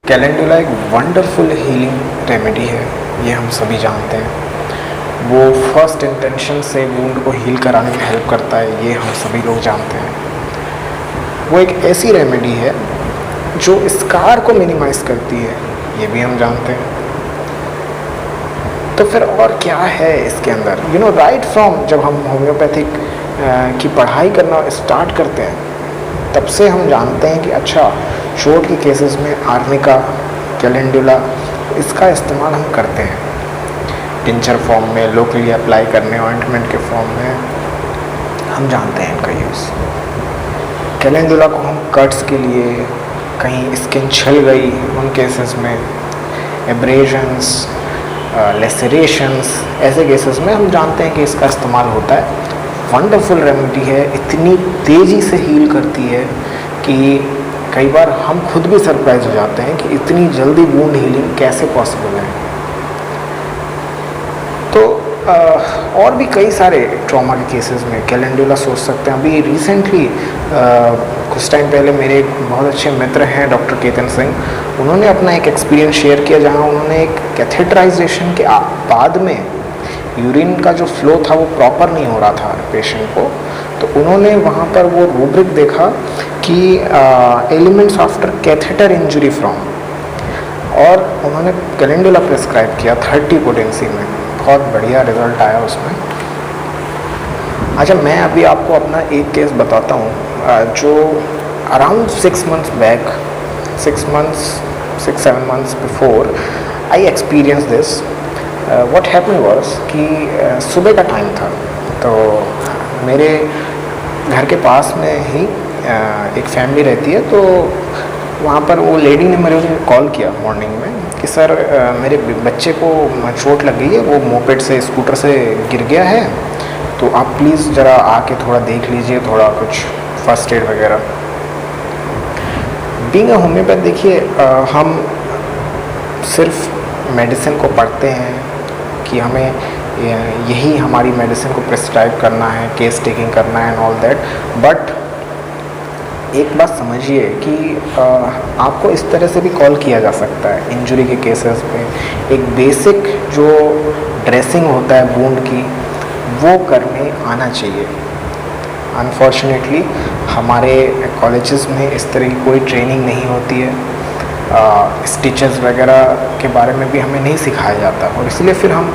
Calendula एक wonderful healing remedy है, ये हम सभी जानते हैं। वो फर्स्ट इंटेंशन से वुंड को हील कराने में हेल्प करता है, ये हम सभी लोग जानते हैं। वो एक ऐसी रेमेडी है जो स्कार को मिनिमाइज करती है, ये भी हम जानते हैं। तो फिर और क्या है इसके अंदर? राइट फ्रॉम जब हम होम्योपैथिक की पढ़ाई करना स्टार्ट करते हैं तब से हम जानते हैं कि अच्छा, चोट के केसेस में आर्निका, कैलेंडुला, इसका इस्तेमाल हम करते हैं टिंचर फॉर्म में, लोकली अप्लाई करने, ऑइंटमेंट के फॉर्म में हम जानते हैं इनका यूज़। कैलेंडुला को हम कट्स के लिए, कहीं स्किन छिल गई उन केसेस में, एब्रेजन्स, लेसरेशंस, ऐसे केसेस में हम जानते हैं कि इसका इस्तेमाल होता है। वंडरफुल रेमेडी है, इतनी तेज़ी से हील करती है कि कई बार हम खुद भी सरप्राइज हो जाते हैं कि इतनी जल्दी वुंड हीलिंग कैसे पॉसिबल है। तो और भी कई सारे ट्रॉमा के केसेस में कैलेंडुला सोच सकते हैं। अभी रिसेंटली कुछ टाइम पहले मेरे एक बहुत अच्छे मित्र हैं डॉक्टर केतन सिंह, उन्होंने अपना एक एक्सपीरियंस शेयर किया जहां उन्होंने एक कैथेटराइजेशन के बाद में यूरिन का जो फ्लो था वो प्रॉपर नहीं हो रहा था पेशेंट को, तो उन्होंने वहाँ पर वो रूब्रिक देखा कि elements after catheter injury from, और उन्होंने कैलेंडुला प्रिस्क्राइब किया 30 पोटेंसी में। बहुत बढ़िया रिजल्ट आया उसमें। अच्छा, मैं अभी आपको अपना एक केस बताता हूँ जो around 6 months back, 6-7 months before I experience this. What happen was कि सुबह का टाइम था, तो मेरे घर के पास में ही एक फैमिली रहती है, तो वहाँ पर वो लेडी ने मुझे कॉल किया मॉर्निंग में कि सर मेरे बच्चे को चोट लग गई है, वो मोपेड से, स्कूटर से गिर गया है, तो आप प्लीज़ ज़रा आके थोड़ा देख लीजिए, थोड़ा कुछ फर्स्ट एड वगैरह। बीइंग अ होम्योपैथ, देखिए हम सिर्फ मेडिसिन को पढ़ते हैं कि हमें यही हमारी मेडिसिन को प्रिस्क्राइब करना है, केस टेकिंग करना है एंड ऑल दैट, बट एक बात समझिए कि आपको इस तरह से भी कॉल किया जा सकता है इंजरी के केसेस पे। एक बेसिक जो ड्रेसिंग होता है वुंड की, वो करने आना चाहिए। अनफॉर्चुनेटली हमारे कॉलेजेस में इस तरह की कोई ट्रेनिंग नहीं होती है, स्टिचेस वगैरह के बारे में भी हमें नहीं सिखाया जाता, और इसलिए फिर हम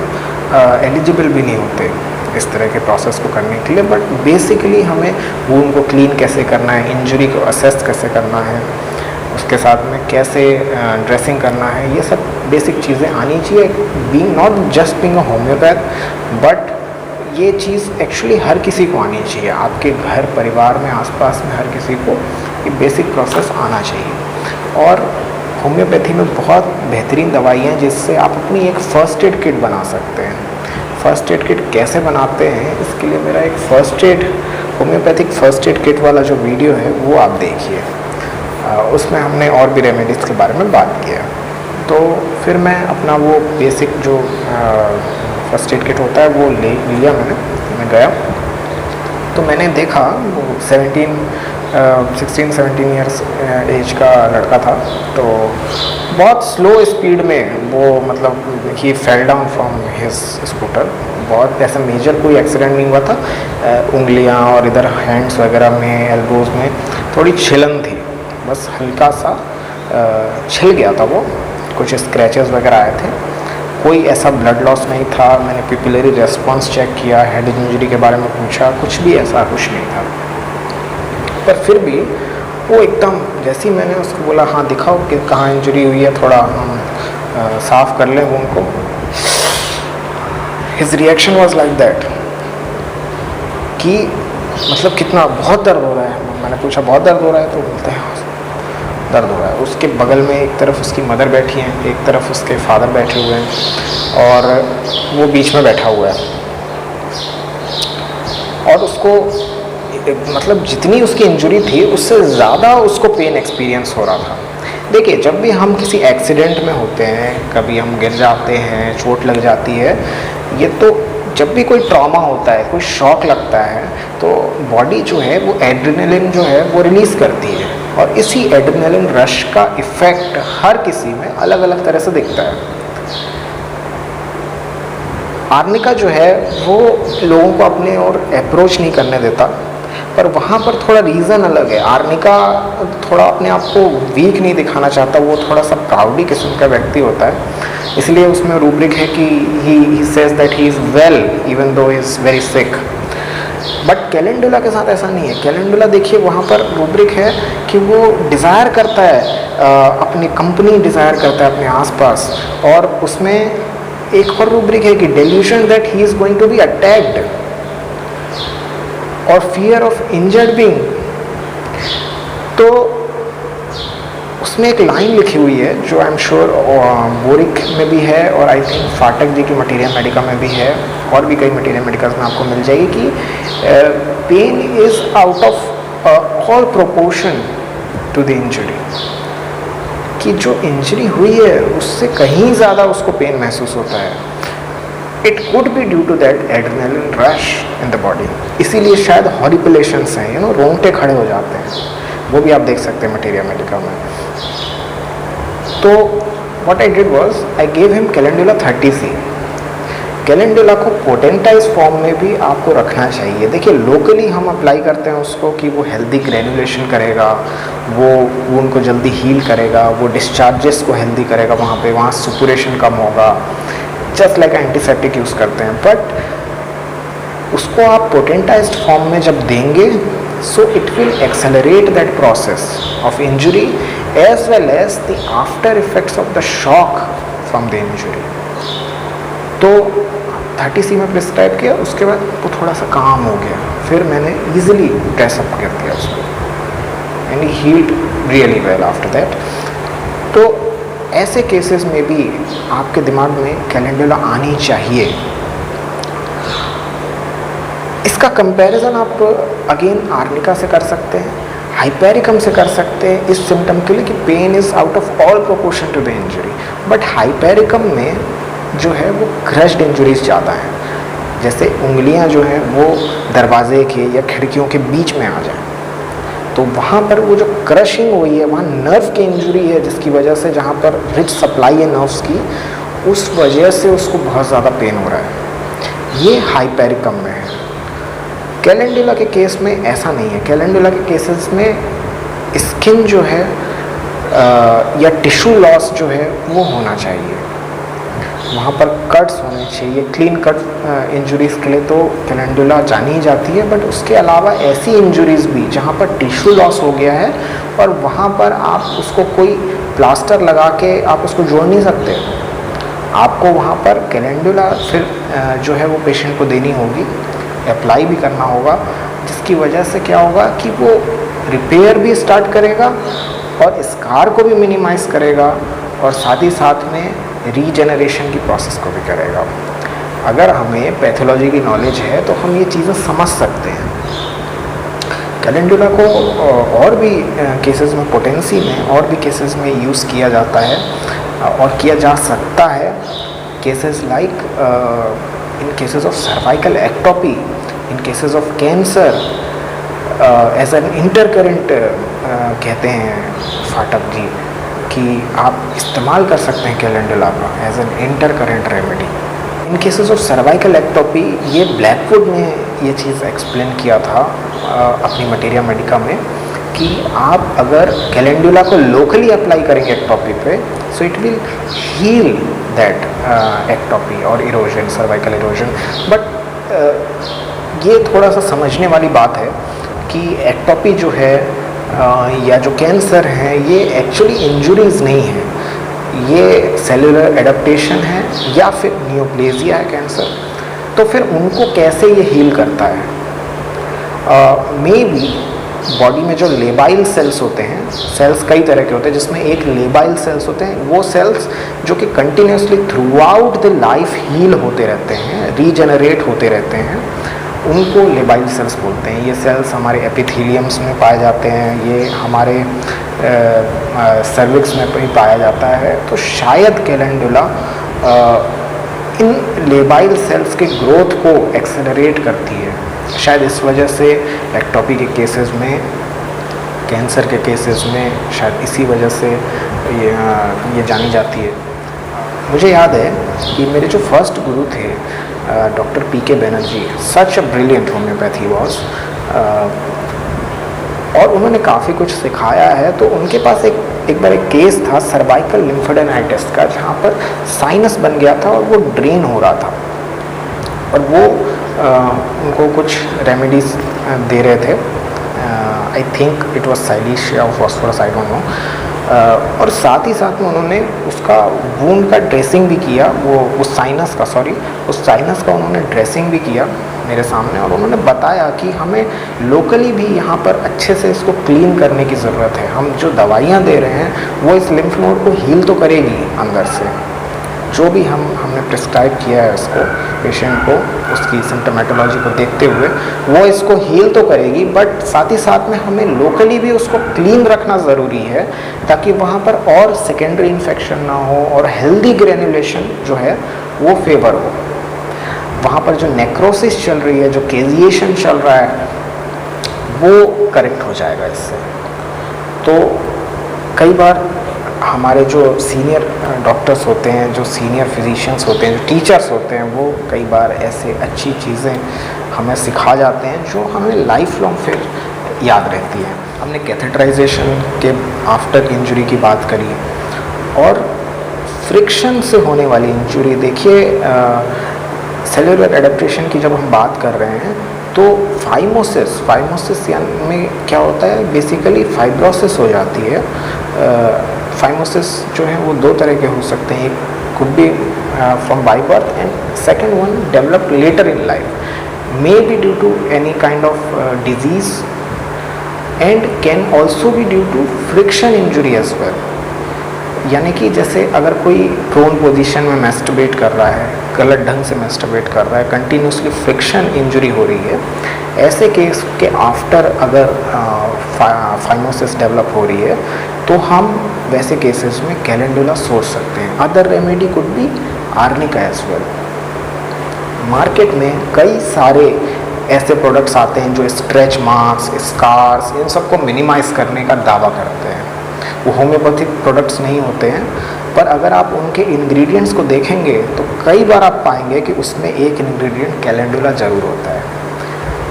एलिजिबल भी नहीं होते इस तरह के प्रोसेस को करने के लिए। बट बेसिकली हमें वुंड को क्लीन कैसे करना है, इंजरी को असेस कैसे करना है, उसके साथ में कैसे ड्रेसिंग करना है, ये सब बेसिक चीज़ें आनी चाहिए। Being not just being a homeopath, but ये चीज़ एक्चुअली हर किसी को आनी चाहिए। आपके घर परिवार में, आसपास में हर किसी को ये बेसिक प्रोसेस आना चाहिए। और होम्योपैथी में बहुत बेहतरीन दवाइयाँ हैं जिससे आप अपनी एक फ़र्स्ट एड किट बना सकते हैं। फ़र्स्ट एड किट कैसे बनाते हैं, इसके लिए मेरा एक होम्योपैथिक फ़र्स्ट एड किट वाला जो वीडियो है वो आप देखिए, उसमें हमने और भी रेमेडीज़ के बारे में बात किया। तो फिर मैं अपना वो बेसिक जो फ़र्स्ट एड किट होता है वो ले लिया मैं गया, तो मैंने देखा वो 16-17 ईयर्स एज का लड़का था, तो बहुत स्लो स्पीड में वो, मतलब he fell down from his scooter. बहुत ऐसा मेजर कोई एक्सीडेंट नहीं हुआ था, उंगलियां और इधर हैंड्स वगैरह में, एल्बोज़ में थोड़ी छिलन थी, बस हल्का सा छिल गया था वो, कुछ स्क्रैचेस वगैरह आए थे, कोई ऐसा ब्लड लॉस नहीं था। मैंने पिपिलरी रेस्पॉन्स चेक किया, हेड इंजरी के बारे में पूछा, कुछ भी ऐसा कुछ नहीं था। पर फिर भी वो एकदम, जैसे ही मैंने उसको बोला हाँ दिखाओ कि कहाँ इंजरी हुई है, थोड़ा हम साफ़ कर लें उनको, his reaction was like that कि मतलब कितना, बहुत दर्द हो रहा है। मैंने पूछा बहुत दर्द हो रहा है, तो बोलते हैं दर्द हो रहा है। उसके बगल में एक तरफ उसकी मदर बैठी हैं, एक तरफ उसके फादर बैठे हुए हैं, और वो बीच में बैठा हुआ है, और उसको मतलब जितनी उसकी इंजरी थी उससे ज़्यादा उसको पेन एक्सपीरियंस हो रहा था। देखिए, जब भी हम किसी एक्सीडेंट में होते हैं, कभी हम गिर जाते हैं, चोट लग जाती है, ये तो जब भी कोई ट्रॉमा होता है, कोई शॉक लगता है, तो बॉडी जो है वो एड्रेनलिन जो है वो रिलीज़ करती है, और इसी एड्रेनलिन रश का इफ़ेक्ट हर किसी में अलग अलग तरह से दिखता है। आर्निका जो है वो लोगों को अपने और अप्रोच नहीं करने देता, पर वहाँ पर थोड़ा रीज़न अलग है। आर्निका थोड़ा अपने आप को वीक नहीं दिखाना चाहता, वो थोड़ा सा प्राउडी किस्म का व्यक्ति होता है, इसलिए उसमें रूब्रिक है कि he says that he is well even though he is very sick. But calendula के साथ ऐसा नहीं है। कैलेंडुला देखिए वहाँ पर रूब्रिक है कि वो डिज़ायर करता है, अपनी कंपनी डिज़ायर करता है अपने आसपास, और उसमें एक और रूब्रिक है कि delusion that he is going to be attacked और फियर ऑफ इंजर्ड बीइंग। तो उसमें एक लाइन लिखी हुई है जो आई एम श्योर बोरिक में भी है और आई थिंक फाटक जी की मटीरिया मेडिका में भी है, और भी कई मटीरिया मेडिकाज में आपको मिल जाएगी कि pain is out of all proportion to the injury, कि जो इंजरी हुई है उससे कहीं ज़्यादा उसको पेन महसूस होता है। It could be due to that adrenaline rush in the body, इसीलिए शायद हॉरिपिलेशंस हैं, रोंगटे खड़े हो जाते हैं, वो भी आप देख सकते हैं मटीरिया मेडिका में। तो what I did was I gave him calendula 30C। Calendula को पोटेंटाइज फॉर्म में भी आपको रखना चाहिए। देखिए लोकली हम अप्लाई करते हैं उसको कि वो हेल्दी ग्रेनुलेशन करेगा, वो वुंड को जल्दी हील करेगा, वो डिस्चार्जेस को हेल्दी करेगा, वहाँ सुपुरेशन कम होगा, जस्ट लाइक एंटीसेप्टिक यूज़ करते हैं। बट उसको आप पोटेंटाइज्ड फॉर्म में जब देंगे so it will accelerate that process of injury as well as the after effects of the shock from the injury। तो 30C में प्रिस्क्राइब किया, उसके बाद वो थोड़ा सा काम हो गया, फिर मैंने easily ड्रेसअप कर दिया उसको and he healed really well after that। तो ऐसे केसेस में भी आपके दिमाग में कैलेंडुला आनी चाहिए। इसका कंपैरिजन आप अगेन आर्निका से कर सकते हैं, हाइपेरिकम से कर सकते हैं इस सिम्टम के लिए कि pain is out of all proportion to the injury. But hypericum में जो है वो क्रश्ड इंजरीज ज़्यादा हैं, जैसे उंगलियां जो हैं वो दरवाजे के या खिड़कियों के बीच में आ जाएं, तो वहाँ पर वो जो क्रशिंग हुई है वहाँ नर्व की इंजरी है, जिसकी वजह से जहाँ पर रिच सप्लाई है नर्व्स की, उस वजह से उसको बहुत ज़्यादा पेन हो रहा है। ये हाइपेरिकम में है। कैलेंडुला के केस में ऐसा नहीं है। कैलेंडुला के केसेस में स्किन जो है या टिश्यू लॉस जो है वो होना चाहिए, वहाँ पर कट्स होने चाहिए। क्लीन कट इंजरीज़ के लिए तो कैलेंडुला जानी ही जाती है, बट उसके अलावा ऐसी इंजरीज़ भी जहाँ पर टिश्यू लॉस हो गया है और वहाँ पर आप उसको कोई प्लास्टर लगा के आप उसको जोड़ नहीं सकते, आपको वहाँ पर कैलेंडुला फिर जो है वो पेशेंट को देनी होगी, अप्लाई भी करना होगा, जिसकी वजह से क्या होगा कि वो रिपेयर भी स्टार्ट करेगा और स्कार को भी मिनिमाइज़ करेगा और साथ ही साथ में रीजेनरेशन की प्रोसेस को भी करेगा। अगर हमें पैथोलॉजी की नॉलेज है तो हम ये चीज़ें समझ सकते हैं। कैलेंडुला को और भी केसेस में, पोटेंसी में और भी केसेस में यूज़ किया जाता है और किया जा सकता है। Cases like in cases of cervical ectopy, in cases of cancer, as an intercurrent कहते हैं फाटक जी कि आप इस्तेमाल कर सकते हैं कैलेंडुला का as an intercurrent remedy. In cases of cervical ectopy ये ब्लैकवुड ने ये चीज़ एक्सप्लेन किया था अपनी मटीरिया मेडिका में कि आप अगर कैलेंडुला को लोकली अप्लाई करेंगे एक्टोपी पे, so it will heal that ectopy और इरोजन, सर्वाइकल इरोजन। बट ये थोड़ा सा समझने वाली बात है कि एक्टोपी जो है या जो कैंसर है ये एक्चुअली इंजुरीज नहीं है, ये सेलुलर एडाप्टेशन है या फिर नियोप्लेजिया है कैंसर। तो फिर उनको कैसे ये हील करता है? मे बी बॉडी में जो लेबाइल सेल्स होते हैं, सेल्स कई तरह के होते हैं, जिसमें एक लेबाइल सेल्स होते हैं, वो सेल्स जो कि continuously throughout the life heal होते रहते हैं, रीजनरेट होते रहते हैं, उनको लेबाइल सेल्स बोलते हैं। ये सेल्स हमारे एपिथेलियम्स में पाए जाते हैं, ये हमारे सर्विक्स में भी पाया जाता है। तो शायद कैलेंडुला इन लेबाइल सेल्स के ग्रोथ को एक्सेलरेट करती है, शायद इस वजह से एक्टोपी के केसेस में कैंसर के केसेस में शायद इसी वजह से ये जानी जाती है। मुझे याद है कि मेरे जो फर्स्ट गुरु थे doctor PK. Banerjee, such a brilliant homeopathy was, और उन्होंने काफ़ी कुछ सिखाया है। तो उनके पास एक बार एक केस था सर्वाइकल लिम्फेडेनाइटिस का, जहाँ पर साइनस बन गया था और वो ड्रेन हो रहा था, और वो उनको कुछ रेमेडीज़ दे रहे थे। I think it was silicea और फॉस्फोरस, आई डोंट नो। और साथ ही साथ में उन्होंने उसका वूंड का ड्रेसिंग भी किया, उस साइनस का उन्होंने ड्रेसिंग भी किया मेरे सामने, और उन्होंने बताया कि हमें लोकली भी यहाँ पर अच्छे से इसको क्लीन करने की ज़रूरत है। हम जो दवाइयाँ दे रहे हैं वो इस लिम्फ नोड को हील तो करेगी अंदर से, जो भी हमने प्रिस्क्राइब किया है उसको पेशेंट को, उसकी सिम्टोमेटोलॉजी को देखते हुए वो इसको हील तो करेगी, बट साथ ही साथ में हमें लोकली भी उसको क्लीन रखना ज़रूरी है, ताकि वहाँ पर और सेकेंडरी इन्फेक्शन ना हो और हेल्दी ग्रेनुलेशन जो है वो फेवर हो। वहाँ पर जो नेक्रोसिस चल रही है, जो केजिएशन चल रहा है, वो करेक्ट हो जाएगा इससे। तो कई बार हमारे जो सीनियर डॉक्टर्स होते हैं, जो सीनियर फिजिशियंस होते हैं, जो टीचर्स होते हैं, वो कई बार ऐसे अच्छी चीज़ें हमें सिखा जाते हैं जो हमें लाइफ लॉन्ग फिर याद रहती है। हमने कैथेटराइजेशन के आफ्टर इंजरी की बात करी, और फ्रिक्शन से होने वाली इंजरी, देखिए सेलुलर एडेप्टेशन की जब हम बात कर रहे हैं तो फाइमोसिस में क्या होता है, बेसिकली फाइब्रोसिस हो जाती है। फाइमोसिस जो है वो दो तरह के हो सकते हैं, एक could be from by birth and second one develop later in life, may be due to any kind of disease and can also be due to friction injury as well. यानी कि जैसे अगर कोई प्रोन पोजीशन में masturbate कर रहा है, गलत ढंग से मैस्टरबेट कर रहा है, कंटिन्यूसली फ्रिक्शन इंजरी हो रही है, ऐसे केस के आफ्टर अगर फाइमोसिस डेवलप हो रही है तो हम वैसे केसेस में कैलेंडुला सोच सकते हैं। Other remedy could be arnica as well. Market में कई सारे ऐसे प्रोडक्ट्स आते हैं जो स्ट्रेच मार्क्स, स्कार्स, इन सबको मिनिमाइज़ करने का दावा करते हैं। वो होम्योपैथिक प्रोडक्ट्स नहीं होते हैं, पर अगर आप उनके इंग्रेडिएंट्स को देखेंगे तो कई बार आप पाएंगे कि उसमें एक इंग्रेडिएंट कैलेंडुला ज़रूर होता है।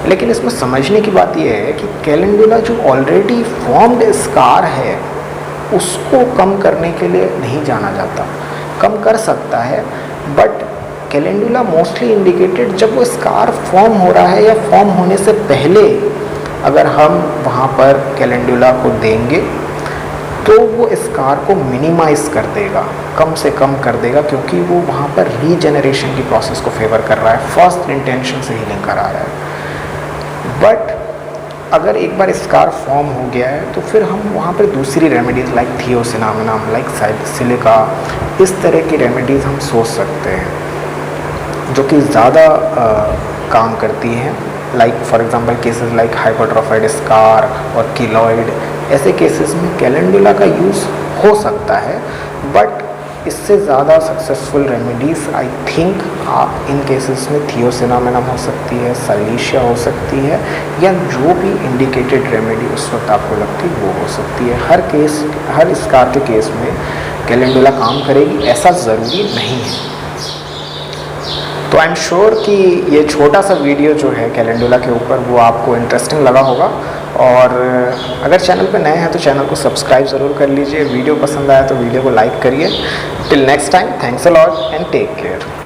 लेकिन इसमें समझने की बात यह है कि कैलेंडुला जो ऑलरेडी फॉर्म्ड स्कार है उसको कम करने के लिए नहीं जाना जाता। कम कर सकता है, बट कैलेंडुला मोस्टली इंडिकेटेड जब वो स्कार फॉर्म हो रहा है या फॉर्म होने से पहले अगर हम वहाँ पर कैलेंडुला को देंगे तो वो स्कार को मिनिमाइज़ कर देगा, कम से कम कर देगा, क्योंकि वो वहाँ पर रीजेनरेशन की प्रोसेस को फेवर कर रहा है, फर्स्ट इंटेंशन से हीलिंग करा रहा है। बट अगर एक बार स्कार फॉर्म हो गया है तो फिर हम वहाँ पर दूसरी रेमेडीज़ लाइक थियोसिनामिनम, लाइक साइलिसिलिका, इस तरह की रेमेडीज़ हम सोच सकते हैं जो कि ज़्यादा काम करती हैं। Like for example cases like hypertrophied scar और कीलॉइड, ऐसे केसेस में कैलेंडुला का यूज़ हो सकता है, बट इससे ज़्यादा सक्सेसफुल रेमेडीज़ आई थिंक आप इन केसेस में थियोसिनामिनम हो सकती है, साइलिशिया हो सकती है, या जो भी इंडिकेटेड रेमेडी उस वक्त आपको लगती है वो हो सकती है। हर स्कार के केस में कैलेंडुला काम करेगी ऐसा ज़रूरी नहीं है। तो आई एम श्योर कि ये छोटा सा वीडियो जो है कैलेंडुला के ऊपर वो आपको इंटरेस्टिंग लगा होगा, और अगर चैनल पे नए हैं तो चैनल को सब्सक्राइब ज़रूर कर लीजिए। वीडियो पसंद आया तो वीडियो को लाइक करिए। Till next time, thanks a lot and take care.